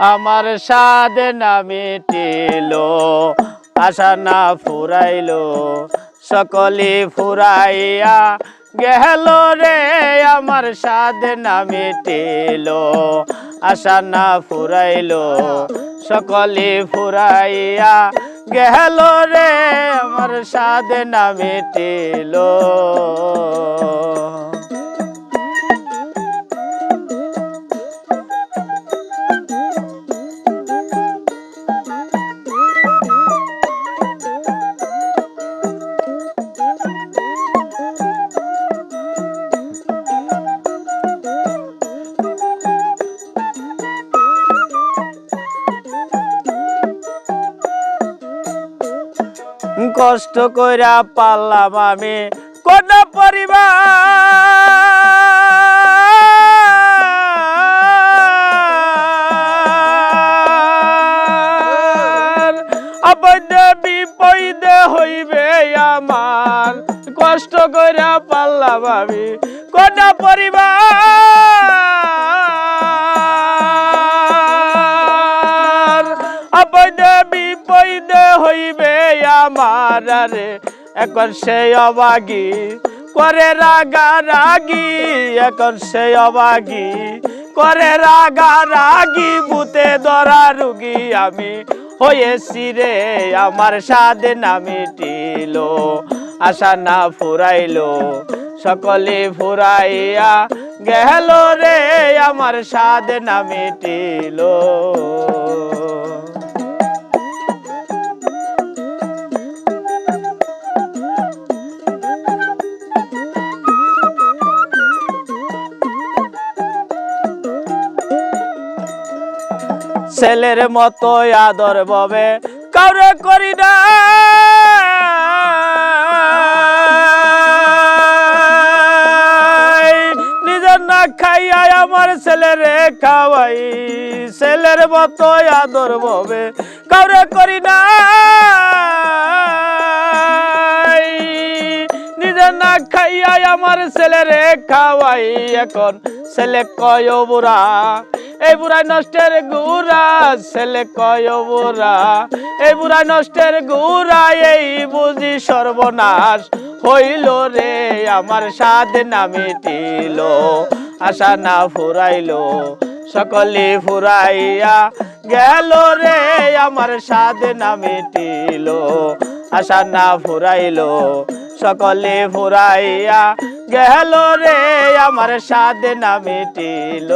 আমার সাধ না মিটিল আশা না ফুরাইল সকলি ফুরাইয়া গেল রে আমার সাধ না মিটিল আশা না ফুরাইল সকলি ফুরাইয়া গেল রে আমার সাধ না মিটিল কষ্ট কইরা পারলাম আমি কোন পরিবার আপদে বিপদে হইবে আমার কষ্ট কইরা পারলাম আমি কোন পরিবার আপদে বিপদে হইবে আমার রে এখন সেই অবাগী করে রাগারাগি এখন সেই অবাগী করে রাগারাগি ভূতে ধরা রুগী আমি হয়েছি রে আমার সাধ না মিটিল আশা না ফুরাইল সকলে ফুরাইয়া গেল রে আমার সাধ না মিটিল ছেলের মতো আদর ববে কাউরে করি না নিজের না খাইয়া আমার ছেলেরে খাওয়াই ছেলের মতো আদর ববে কাউরে করি না নিজের না খাইয়া আমার ছেলেরে খাওয়াই এখন ছেলে কয় বুড়া এই বুড়াই নষ্টের গুড়া ছেলে কয় বুড়া এই বুড়াই নষ্টের গুড়া এই বুঝি সর্বনাশ হইল রে আমার সাধ না মিটিল আশা না ফুরাইল সকলে ফুরাইয়া গেল রে আমার সাধ না মিটিল আশা না ফুরাইল সকলে ফুরাইয়া গেল রে আমার সাধ না মিটিল